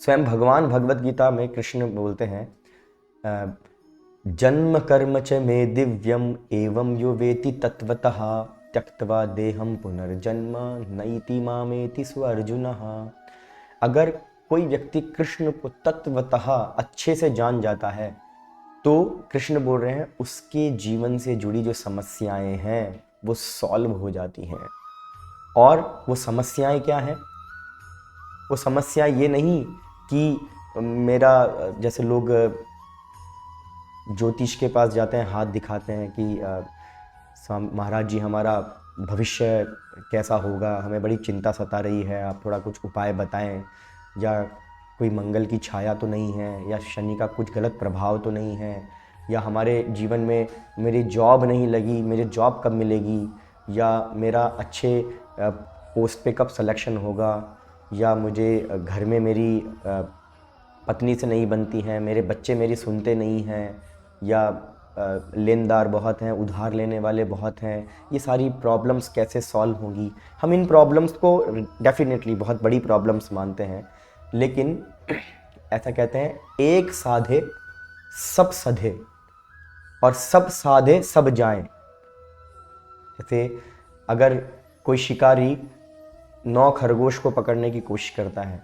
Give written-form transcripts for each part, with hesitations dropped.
स्वयं भगवान भगवत गीता में कृष्ण बोलते हैं, जन्म कर्म च मे दिव्यम एवं यो वेति तत्वतः त्यक्त्वा देहम पुनर्जन्म नैति मामेति स्वार्जुनः। अगर कोई व्यक्ति कृष्ण को तत्वतः अच्छे से जान जाता है तो कृष्ण बोल रहे हैं उसके जीवन से जुड़ी जो समस्याएं हैं वो सॉल्व हो जाती हैं। और वो समस्याएं क्या हैं? वो समस्या ये नहीं कि मेरा, जैसे लोग ज्योतिष के पास जाते हैं, हाथ दिखाते हैं कि महाराज जी हमारा भविष्य कैसा होगा, हमें बड़ी चिंता सता रही है, आप थोड़ा कुछ उपाय बताएं, या कोई मंगल की छाया तो नहीं है, या शनि का कुछ गलत प्रभाव तो नहीं है, या हमारे जीवन में मेरी जॉब नहीं लगी, मेरी जॉब कब मिलेगी, या मेरा अच्छे पोस्ट पे कब सिलेक्शन होगा, या मुझे घर में मेरी पत्नी से नहीं बनती हैं, मेरे बच्चे मेरी सुनते नहीं हैं, या लेनदार बहुत हैं, उधार लेने वाले बहुत हैं, ये सारी प्रॉब्लम्स कैसे सॉल्व होंगी। हम इन प्रॉब्लम्स को डेफिनेटली बहुत बड़ी प्रॉब्लम्स मानते हैं, लेकिन ऐसा कहते हैं एक साधे सब सधे और सब साधे सब जाएं। जैसे अगर कोई शिकारी 9 खरगोश को पकड़ने की कोशिश करता है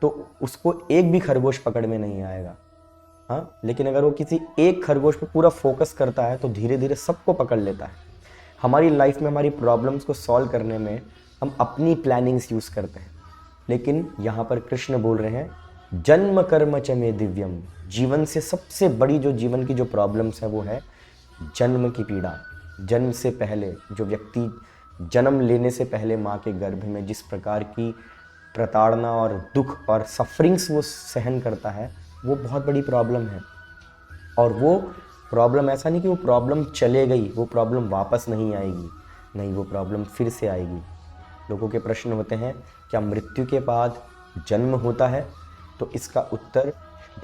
तो उसको एक भी खरगोश पकड़ में नहीं आएगा, हाँ, लेकिन अगर वो किसी एक खरगोश पे पूरा फोकस करता है तो धीरे धीरे सबको पकड़ लेता है। हमारी लाइफ में हमारी प्रॉब्लम्स को सॉल्व करने में हम अपनी प्लानिंग्स यूज़ करते हैं, लेकिन यहाँ पर कृष्ण बोल रहे हैं जन्म कर्म च मे दिव्यम। जीवन से सबसे बड़ी जो जीवन की जो प्रॉब्लम्स है वो है जन्म की पीड़ा। जन्म से पहले जो व्यक्ति जन्म लेने से पहले माँ के गर्भ में जिस प्रकार की प्रताड़ना और दुख और सफरिंग्स वो सहन करता है वो बहुत बड़ी प्रॉब्लम है। और वो प्रॉब्लम ऐसा नहीं कि वो प्रॉब्लम चले गई, वो प्रॉब्लम वापस नहीं आएगी, नहीं, वो प्रॉब्लम फिर से आएगी। लोगों के प्रश्न होते हैं क्या मृत्यु के बाद जन्म होता है? तो इसका उत्तर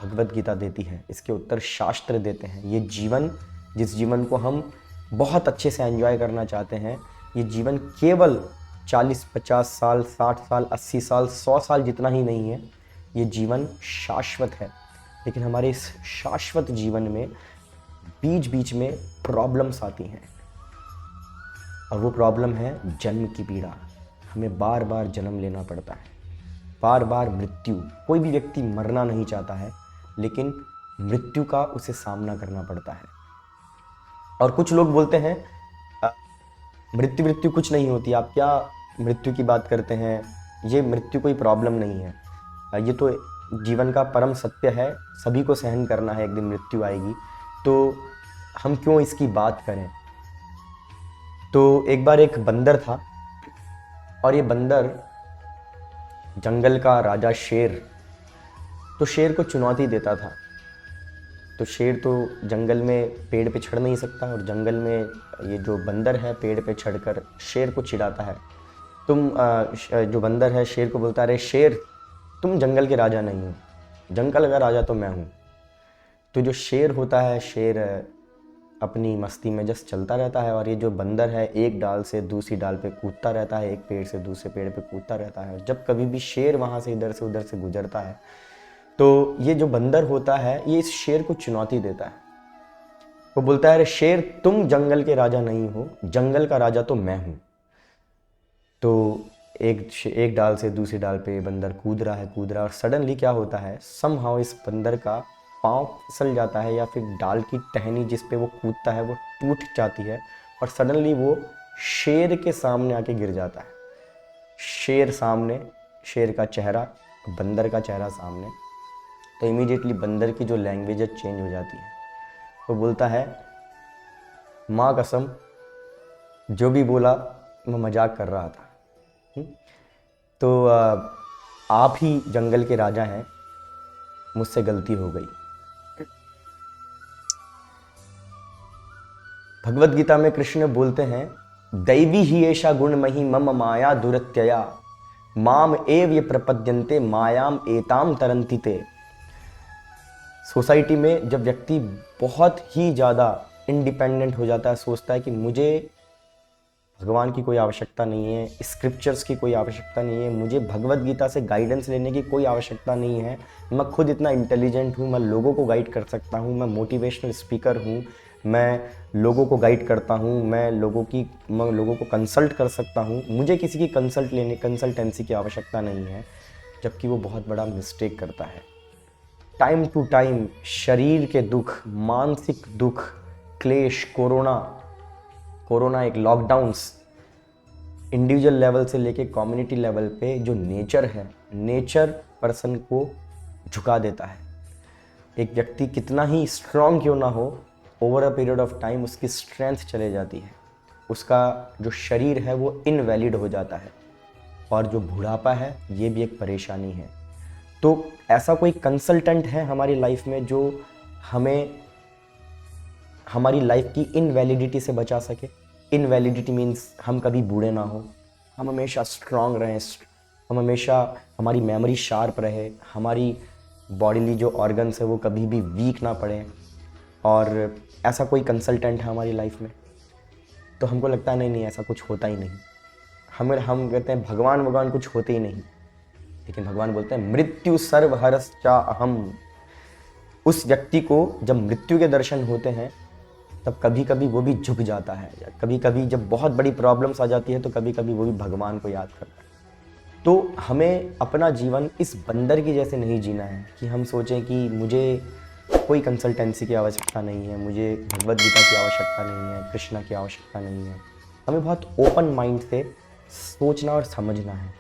भगवत गीता देती है, इसके उत्तर शास्त्र देते हैं। ये जीवन, जिस जीवन को हम बहुत अच्छे से एंजॉय करना चाहते हैं, ये जीवन केवल 40-50 साल, 60 साल, 80 साल, 100 साल जितना ही नहीं है, ये जीवन शाश्वत है। लेकिन हमारे इस शाश्वत जीवन में बीच बीच में प्रॉब्लम्स आती हैं, और वो प्रॉब्लम है जन्म की पीड़ा। हमें बार बार जन्म लेना पड़ता है, बार बार मृत्यु। कोई भी व्यक्ति मरना नहीं चाहता है, लेकिन मृत्यु का उसे सामना करना पड़ता है। और कुछ लोग बोलते हैं मृत्यु मृत्यु कुछ नहीं होती, आप क्या मृत्यु की बात करते हैं, ये मृत्यु कोई प्रॉब्लम नहीं है, ये तो जीवन का परम सत्य है, सभी को सहन करना है, एक दिन मृत्यु आएगी, तो हम क्यों इसकी बात करें। तो एक बार एक बंदर था, और ये बंदर जंगल का राजा शेर, तो शेर को चुनौती देता था। तो शेर तो जंगल में पेड़ पे चढ़ नहीं सकता, और जंगल में ये जो बंदर है पेड़ पे चढ़कर शेर को चिढ़ाता है। जो बंदर है शेर को बोलता है, अरे शेर, तुम जंगल के राजा नहीं हो, जंगल का राजा तो मैं हूँ। तो जो शेर होता है, शेर अपनी मस्ती में जस्ट चलता रहता है, और ये जो बंदर है एक डाल से दूसरी डाल पे कूदता रहता है, एक पेड़ से दूसरे पेड़ पे कूदता रहता है। जब कभी भी शेर वहाँ से इधर से उधर से गुजरता है तो ये जो बंदर होता है ये इस शेर को चुनौती देता है। वो बोलता है, अरे शेर, तुम जंगल के राजा नहीं हो, जंगल का राजा तो मैं हूँ। तो एक डाल से दूसरी डाल पे बंदर कूद रहा है, और सडनली क्या होता है, समहाउ इस बंदर का पाँव फिसल जाता है, या फिर डाल की टहनी जिस पे वो कूदता है वो टूट जाती है, और सडनली वो शेर के सामने आके गिर जाता है। शेर सामने, शेर का चेहरा, बंदर का चेहरा सामने। तो इमीडिएटली बंदर की जो लैंग्वेज है चेंज हो जाती है। वो बोलता है, माँ कसम, जो भी बोला मैं मजाक कर रहा था। तो आप ही जंगल के राजा हैं, मुझसे गलती हो गई। भगवत गीता में कृष्ण बोलते हैं, दैवी ही ऐसा गुणमही मम माया दुरत्यया माम एव ये प्रपद्यन्ते मायाम एताम तरंति ते। सोसाइटी में जब व्यक्ति बहुत ही ज़्यादा इंडिपेंडेंट हो जाता है, सोचता है कि मुझे भगवान की कोई आवश्यकता नहीं है, स्क्रिप्चर्स की कोई आवश्यकता नहीं है, मुझे भगवत गीता से गाइडेंस लेने की कोई आवश्यकता नहीं है। मैं खुद इतना इंटेलिजेंट हूँ, मैं लोगों को गाइड कर सकता हूँ, मैं मोटिवेशनल स्पीकर हूँ, मैं लोगों को गाइड करता हूँ, मैं लोगों को कंसल्ट कर सकता हूँ। मुझे किसी की कंसल्टेंसी की आवश्यकता नहीं है, जबकि वो बहुत बड़ा मिस्टेक करता है। टाइम टू टाइम शरीर के दुख, मानसिक दुख, क्लेश, कोरोना एक लॉकडाउन्स, इंडिविजुअल लेवल से लेके कम्युनिटी लेवल पे जो नेचर है, नेचर पर्सन को झुका देता है। एक व्यक्ति कितना ही स्ट्रांग क्यों ना हो, over a period of time उसकी स्ट्रेंथ चले जाती है, उसका जो शरीर है वो इनवैलिड हो जाता है, और जो बुढ़ापा है ये भी एक परेशानी है। तो ऐसा कोई कंसल्टेंट है हमारी लाइफ में जो हमें हमारी लाइफ की इनवैलिडिटी से बचा सके। इनवैलिडिटी मीन्स हम कभी बूढ़े ना हो, हम हमेशा स्ट्रांग रहें, हम हमेशा, हमारी मेमोरी शार्प रहे, हमारी बॉडीली जो ऑर्गन्स है वो कभी भी वीक ना पड़े। और ऐसा कोई कंसल्टेंट है हमारी लाइफ में, तो हमको लगता है नहीं ऐसा कुछ होता ही नहीं। हम कहते हैं भगवान कुछ होते ही नहीं, लेकिन भगवान बोलते हैं मृत्यु सर्वहरश्चा अहम। उस व्यक्ति को जब मृत्यु के दर्शन होते हैं तब कभी कभी वो भी झुक जाता है, या कभी कभी जब बहुत बड़ी प्रॉब्लम्स आ जाती है तो कभी कभी वो भी भगवान को याद करता है। तो हमें अपना जीवन इस बंदर की जैसे नहीं जीना है कि हम सोचें कि मुझे कोई कंसल्टेंसी की आवश्यकता नहीं है, मुझे भगवद गीता की आवश्यकता नहीं है, कृष्णा की आवश्यकता नहीं है। हमें बहुत ओपन माइंड से सोचना और समझना है।